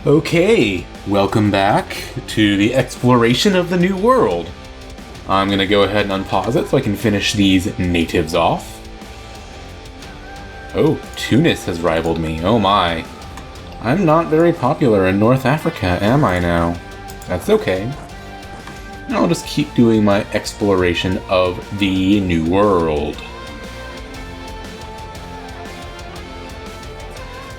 Okay, welcome back to the exploration of the New World. I'm going to go ahead and unpause it so I can finish these natives off. Oh, Tunis has rivaled me, oh my. I'm not very popular in North Africa, am I now? That's okay. I'll just keep doing my exploration of the New World.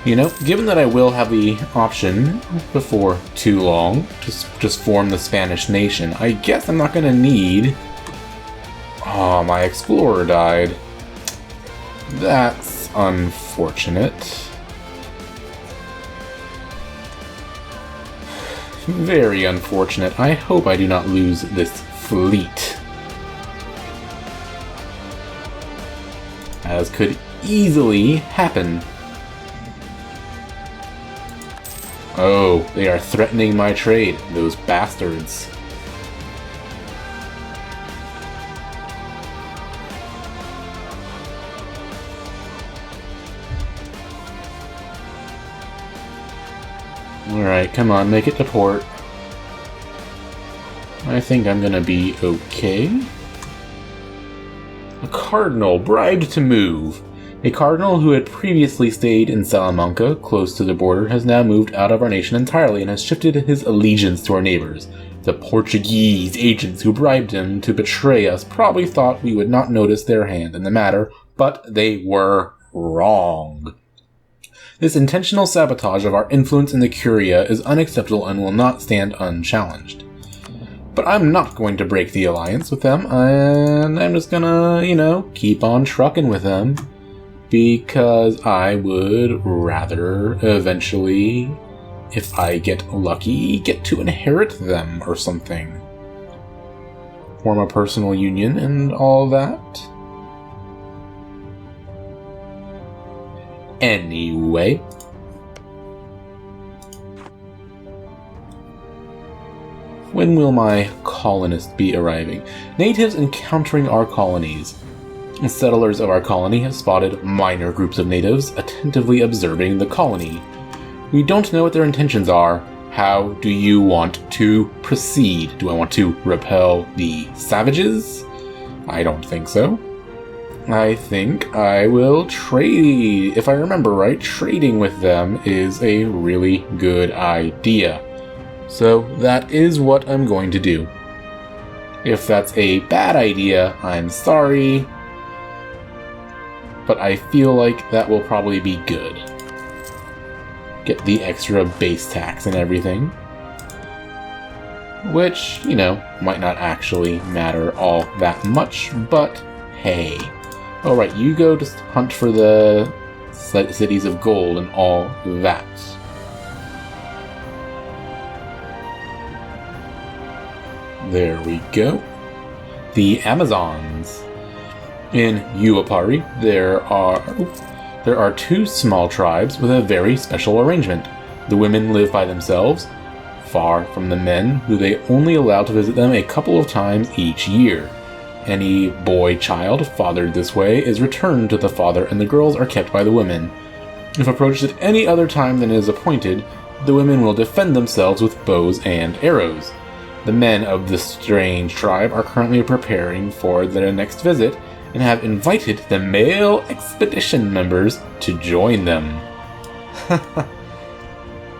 You know, given that I will have the option before too long to just form the Spanish nation, I guess I'm not going to need... Oh, my explorer died. That's unfortunate. Very unfortunate. I hope I do not lose this fleet. As could easily happen. Oh, they are threatening my trade, those bastards. Alright, come on, make it to port. I think I'm gonna be okay. A cardinal bribed to move. A cardinal who had previously stayed in Salamanca, close to the border, has now moved out of our nation entirely and has shifted his allegiance to our neighbors. The Portuguese agents who bribed him to betray us probably thought we would not notice their hand in the matter, but they were wrong. This intentional sabotage of our influence in the Curia is unacceptable and will not stand unchallenged. But I'm not going to break the alliance with them, and I'm just gonna, keep on trucking with them. Because I would rather eventually, if I get lucky, get to inherit them or something. Form a personal union and all that. Anyway. When will my colonists be arriving? Natives encountering our colonies. Settlers of our colony have spotted minor groups of natives attentively observing the colony. We don't know what their intentions are. How do you want to proceed? Do I want to repel the savages? I don't think so. I think I will trade. If I remember right, trading with them is a really good idea. So that is what I'm going to do. If that's a bad idea, I'm sorry. But I feel like that will probably be good. Get the extra base tax and everything. Which, might not actually matter all that much, but hey. Alright, you go just hunt for the cities of gold and all that. There we go. The Amazons. In Uapari, there are two small tribes with a very special arrangement. The women live by themselves, far from the men, who they only allow to visit them a couple of times each year. Any boy child fathered this way is returned to the father, and the girls are kept by the women. If approached at any other time than is appointed, the women will defend themselves with bows and arrows. The men of this strange tribe are currently preparing for their next visit, and have invited the male expedition members to join them.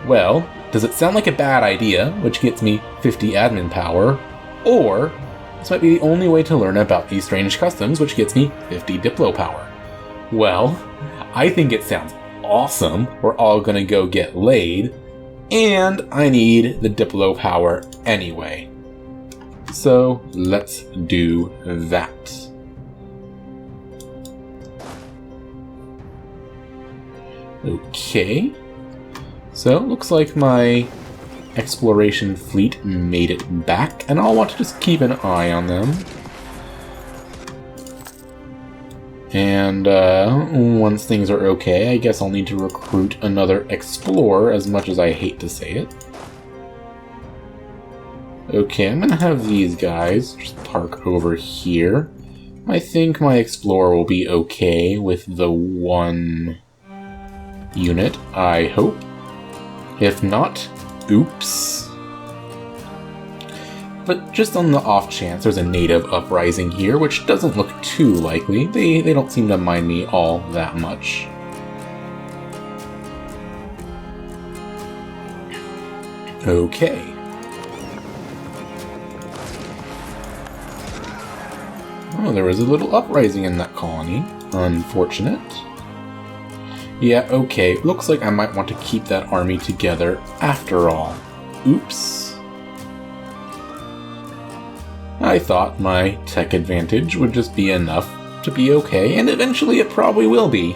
Well, does it sound like a bad idea, which gets me 50 admin power, or this might be the only way to learn about these strange customs, which gets me 50 diplo power? Well, I think it sounds awesome. We're all gonna go get laid, and I need the diplo power anyway. So let's do that. Okay, so looks like my exploration fleet made it back, and I'll want to just keep an eye on them. And once things are okay, I guess I'll need to recruit another explorer, as much as I hate to say it. Okay, I'm gonna have these guys just park over here. I think my explorer will be okay with the one unit, I hope. If not, oops. But just on the off chance there's a native uprising here, which doesn't look too likely, they don't seem to mind me all that much. Okay. Oh, there was a little uprising in that colony. Unfortunate. Yeah, okay, looks like I might want to keep that army together after all. Oops. I thought my tech advantage would just be enough to be okay, and eventually it probably will be.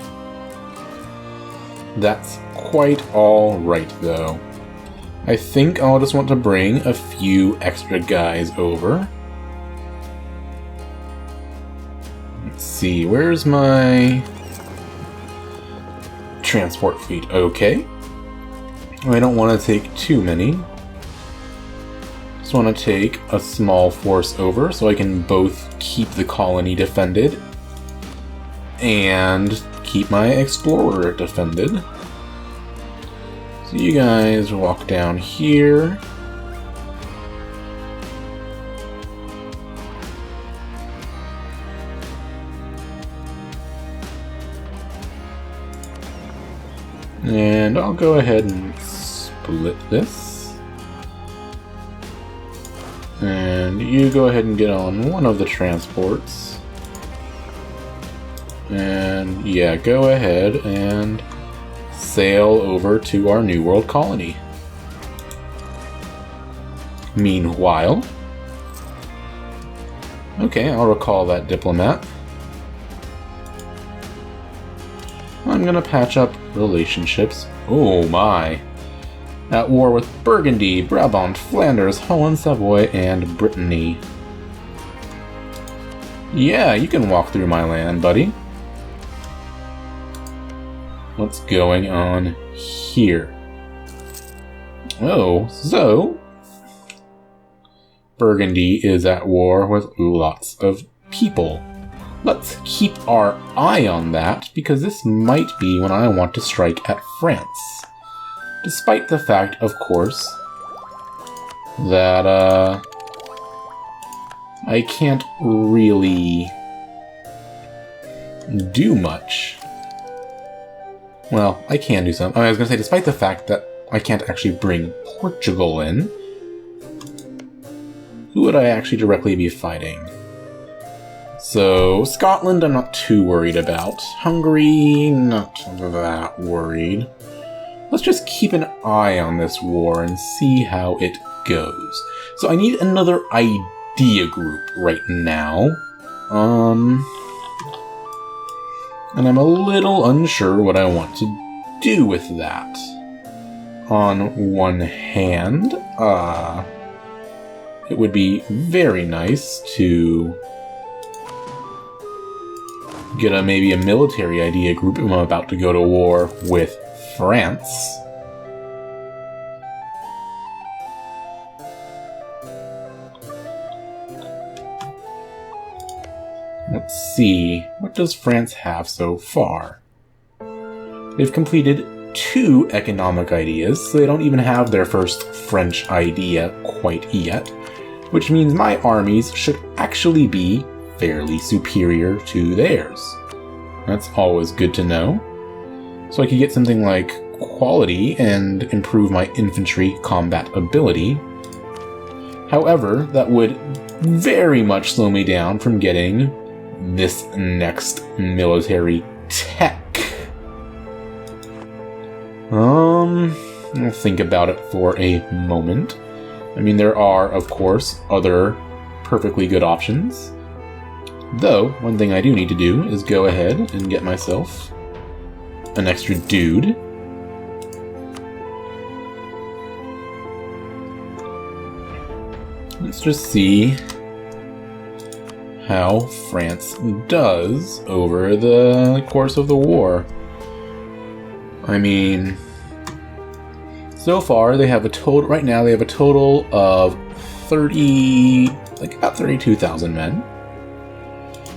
That's quite alright, though. I think I'll just want to bring a few extra guys over. Let's see, where's my transport fleet? Okay. I don't want to take too many. Just want to take a small force over so I can both keep the colony defended and keep my explorer defended. So you guys walk down here. And I'll go ahead and split this. And you go ahead and get on one of the transports. And yeah, go ahead and sail over to our New World colony. Meanwhile, okay, I'll recall that diplomat. I'm gonna patch up relationships. Oh my. At war with Burgundy, Brabant, Flanders, Holland, Savoy, and Brittany. Yeah, you can walk through my land, buddy. What's going on here? Oh, so Burgundy is at war with lots of people. Let's keep our eye on that, because this might be when I want to strike at France. Despite the fact, of course, that I can't really do much. Well, I can do something. I was going to say, despite the fact that I can't actually bring Portugal in, who would I actually directly be fighting? So, Scotland I'm not too worried about. Hungary, not that worried. Let's just keep an eye on this war and see how it goes. So I need another idea group right now. And I'm a little unsure what I want to do with that. On one hand, it would be very nice to get maybe a military idea group if I'm about to go to war with France. Let's see, what does France have so far? They've completed 2 economic ideas, so they don't even have their first French idea quite yet, which means my armies should actually be fairly superior to theirs. That's always good to know. So I could get something like quality and improve my infantry combat ability. However, that would very much slow me down from getting this next military tech. I'll think about it for a moment. I mean, there are, of course, other perfectly good options. Though, one thing I do need to do is go ahead and get myself an extra dude. Let's just see how France does over the course of the war. I mean, so far they have a total, right now they have a total of about 32,000 men.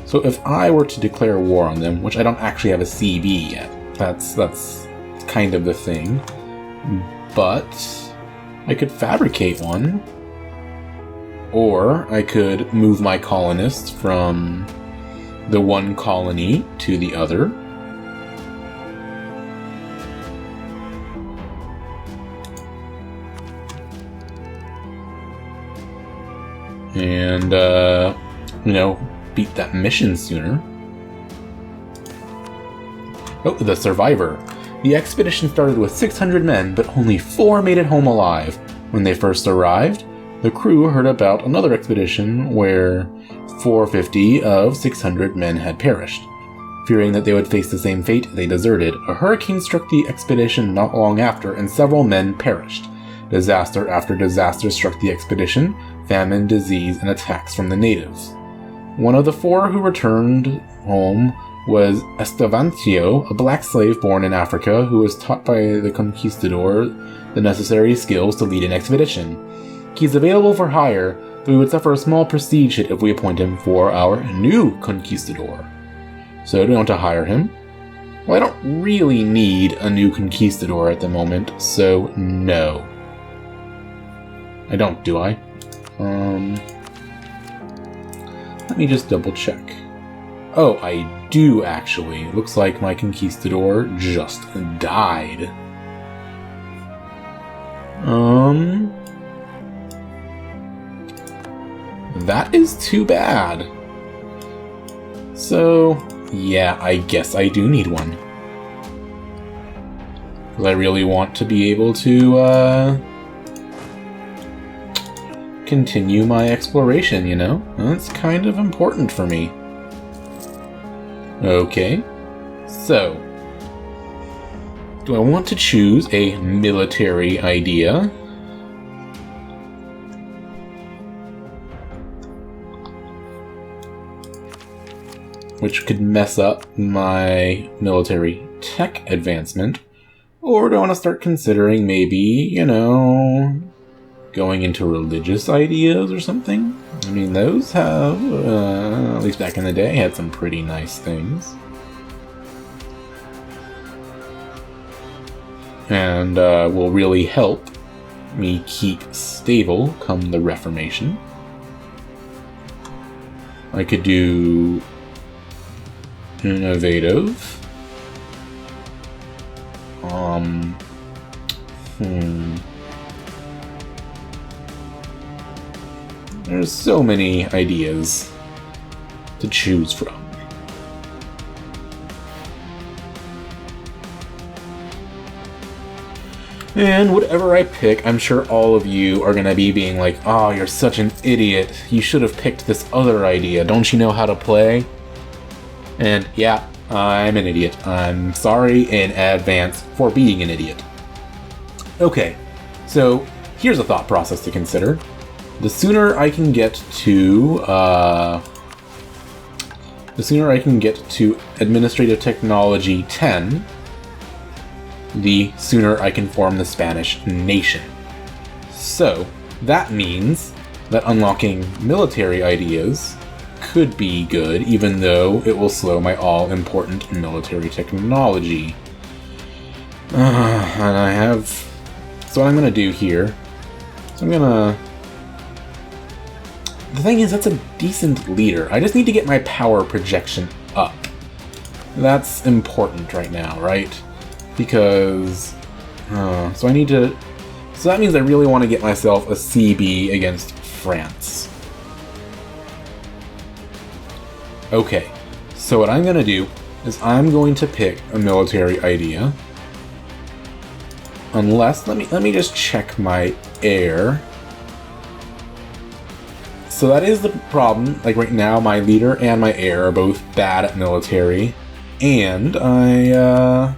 So if I were to declare war on them, which I don't actually have a CB yet, that's kind of the thing. But I could fabricate one. Or I could move my colonists from the one colony to the other. And, beat that mission sooner. Oh, the survivor. The expedition started with 600 men, but only 4 made it home alive. When they first arrived, the crew heard about another expedition where 450 of 600 men had perished. Fearing that they would face the same fate, they deserted. A hurricane struck the expedition not long after, and several men perished. Disaster after disaster struck the expedition: famine, disease, and attacks from the natives. One of the 4 who returned home was Estevancio, a black slave born in Africa who was taught by the conquistador the necessary skills to lead an expedition. He's available for hire, but we would suffer a small prestige hit if we appoint him for our new conquistador. So do we want to hire him? Well, I don't really need a new conquistador at the moment, so no. I don't, do I? Let me just double check. Oh, I do actually. Looks like my conquistador just died. That is too bad. So, yeah, I guess I do need one. Because I really want to be able to, continue my exploration, you know? That's kind of important for me. Okay, so do I want to choose a military idea? Which could mess up my military tech advancement. Or do I want to start considering maybe, going into religious ideas or something? I mean, those have, at least back in the day, had some pretty nice things. And will really help me keep stable come the Reformation. I could do innovative. There's so many ideas to choose from. And whatever I pick, I'm sure all of you are gonna be being like, "Oh, you're such an idiot. You should have picked this other idea. Don't you know how to play?" And yeah, I'm an idiot. I'm sorry in advance for being an idiot. Okay, so here's a thought process to consider. The sooner I can get to Administrative Technology 10, the sooner I can form the Spanish nation. So that means that unlocking military ideas could be good, even though it will slow my all-important military technology. And I have... So what I'm gonna do here... The thing is, that's a decent leader. I just need to get my power projection up. That's important right now, right? Because... So I need to... So that means I really want to get myself a CB against France. Okay, so what I'm going to do is I'm going to pick a military idea. Unless, let me just check my air. So that is the problem. Like right now, my leader and my heir are both bad at military. And I,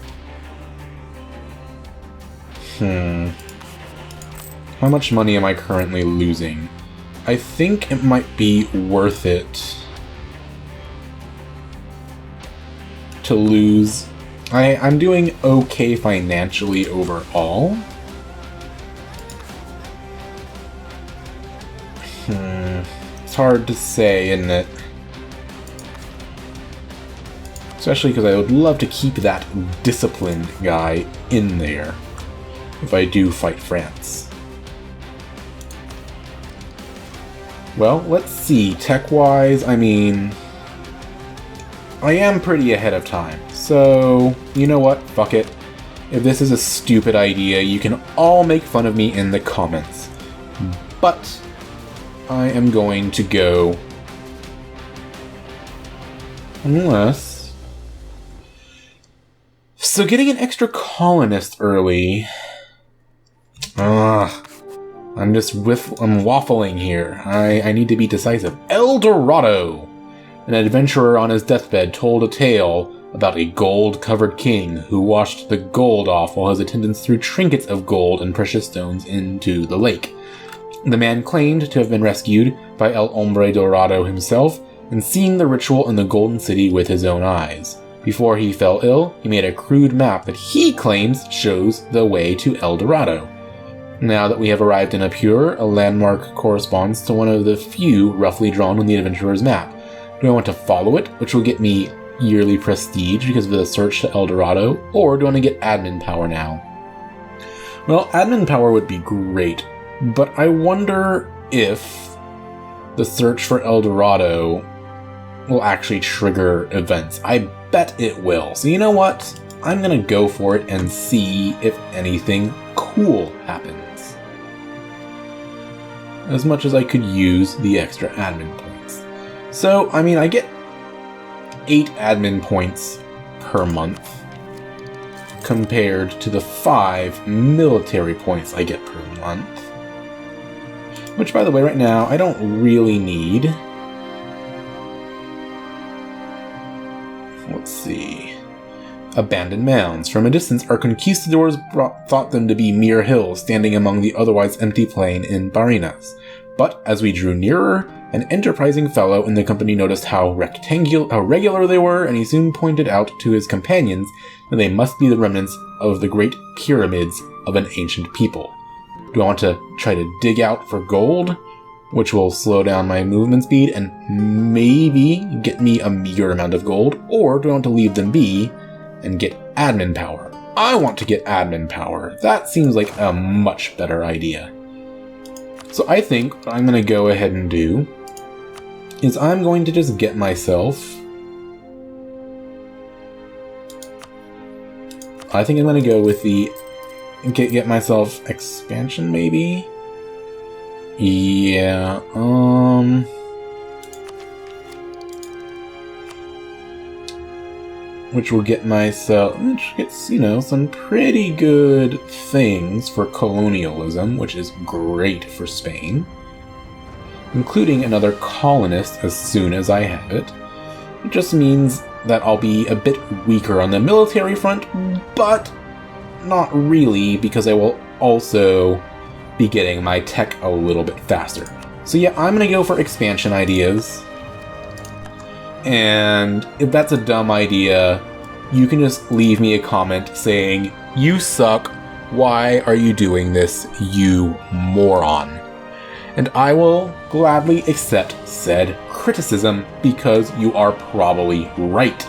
How much money am I currently losing? I think it might be worth it to lose. I'm doing okay financially overall. It's hard to say, isn't it? Especially because I would love to keep that disciplined guy in there. if I do fight France. Well, let's see. Tech-wise, I mean, I am pretty ahead of time. So, you know what? Fuck it. If this is a stupid idea, you can all make fun of me in the comments. But I am going to go... Unless... So getting an extra colonist early... I'm waffling here. I need to be decisive. El Dorado! An adventurer on his deathbed told a tale about a gold-covered king who washed the gold off while his attendants threw trinkets of gold and precious stones into the lake. The man claimed to have been rescued by El Hombre Dorado himself and seen the ritual in the Golden City with his own eyes. Before he fell ill, he made a crude map that he claims shows the way to El Dorado. Now that we have arrived in Apure, a landmark corresponds to one of the few roughly drawn on the adventurer's map. Do I want to follow it, which will get me yearly prestige because of the search to El Dorado, or do I want to get admin power now? Well, admin power would be great, but I wonder if the search for El Dorado will actually trigger events. I bet it will. So you know what? I'm gonna go for it and see if anything cool happens. As much as I could use the extra admin points. So, I mean, I get 8 admin points per month compared to the 5 military points I get per month. Which, by the way, right now, I don't really need. Let's see. Abandoned mounds. From a distance, our conquistadors thought them to be mere hills standing among the otherwise empty plain in Barinas. But as we drew nearer, an enterprising fellow in the company noticed how regular they were, and he soon pointed out to his companions that they must be the remnants of the great pyramids of an ancient people. Do I want to try to dig out for gold, which will slow down my movement speed and maybe get me a meager amount of gold, or do I want to leave them be and get admin power? I want to get admin power. That seems like a much better idea. So I think what I'm going to go ahead and do is I'm going to just get myself... I think I'm going to go with the... Get myself expansion, maybe? Yeah, which will get myself... Which gets, you know, some pretty good things for colonialism, which is great for Spain. Including another colonist as soon as I have it. It just means that I'll be a bit weaker on the military front, but not really, because I will also be getting my tech a little bit faster. So yeah, I'm gonna go for expansion ideas. And if that's a dumb idea, you can just leave me a comment saying, "You suck, why are you doing this, you moron?" And I will gladly accept said criticism because you are probably right.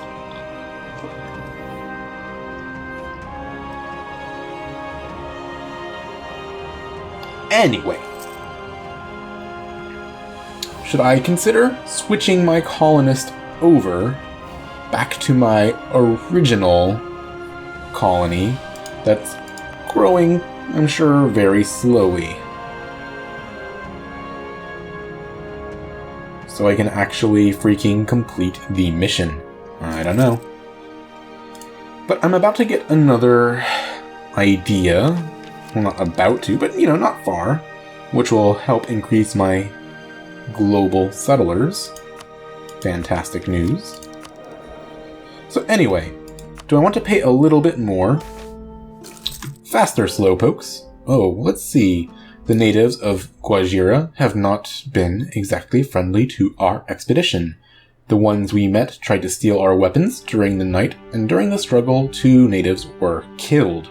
Anyway, should I consider switching my colonist over back to my original colony that's growing, I'm sure, very slowly, so I can actually freaking complete the mission? I don't know. But I'm about to get another idea. Well, not about to, but, you know, not far, which will help increase my global settlers. Fantastic news. So anyway, do I want to pay a little bit more? Faster slowpokes. Oh, let's see. The natives of Guajira have not been exactly friendly to our expedition. The ones we met tried to steal our weapons during the night, and during the struggle, 2 natives were killed.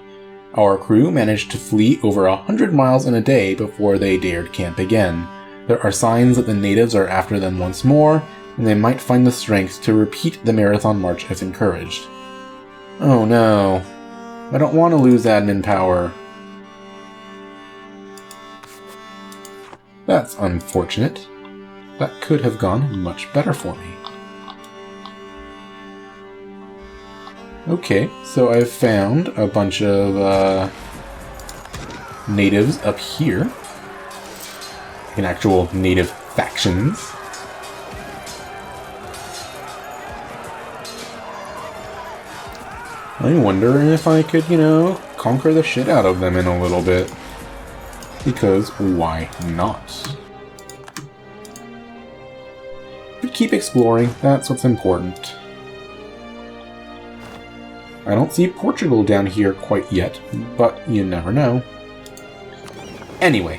Our crew managed to flee over 100 miles in a day before they dared camp again. There are signs that the natives are after them once more, and they might find the strength to repeat the marathon march if encouraged. Oh no. I don't want to lose admin power. That's unfortunate. That could have gone much better for me. Okay, so I've found a bunch of natives up here. Like actual native factions. I wonder if I could, conquer the shit out of them in a little bit. Because why not? But keep exploring, that's what's important. I don't see Portugal down here quite yet, but you never know. Anyway,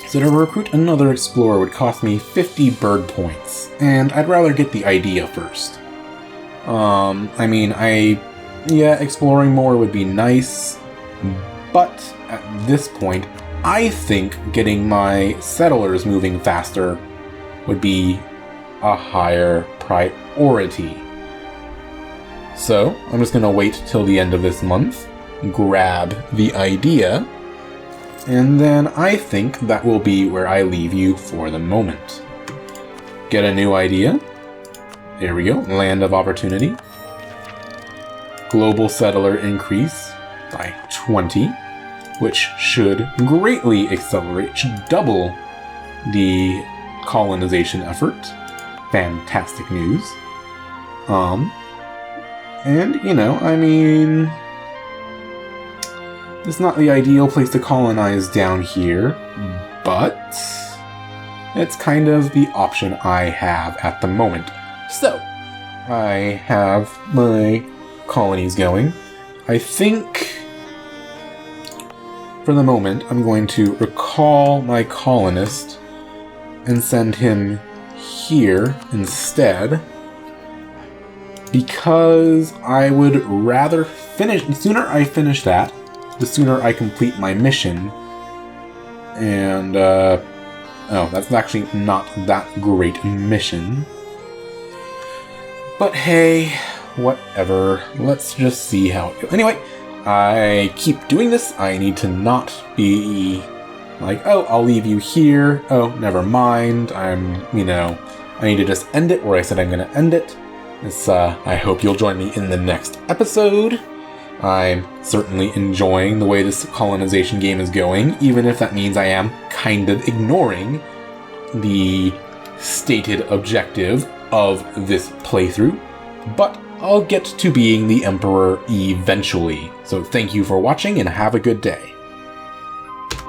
so to recruit another explorer would cost me 50 bird points, and I'd rather get the idea first. Exploring more would be nice, but at this point, I think getting my settlers moving faster would be a higher priority. So, I'm just gonna wait till the end of this month, grab the idea, and then I think that will be where I leave you for the moment. Get a new idea. There we go, Land of Opportunity. Global settler increase by 20, which should greatly accelerate, should double the colonization effort. Fantastic news. It's not the ideal place to colonize down here, but it's kind of the option I have at the moment. So, I have my colonies going. I think, for the moment, I'm going to recall my colonist and send him here instead, because I would rather finish, the sooner I finish that, the sooner I complete my mission. And, that's actually not that great a mission. But hey, whatever. Let's just see how it goes. Anyway, I keep doing this. I need to not be like, oh, I'll leave you here. Oh, never mind. I need to just end it where I said I'm going to end it. I hope you'll join me in the next episode. I'm certainly enjoying the way this colonization game is going, even if that means I am kind of ignoring the stated objective of this playthrough, but I'll get to being the Emperor eventually. So thank you for watching and have a good day.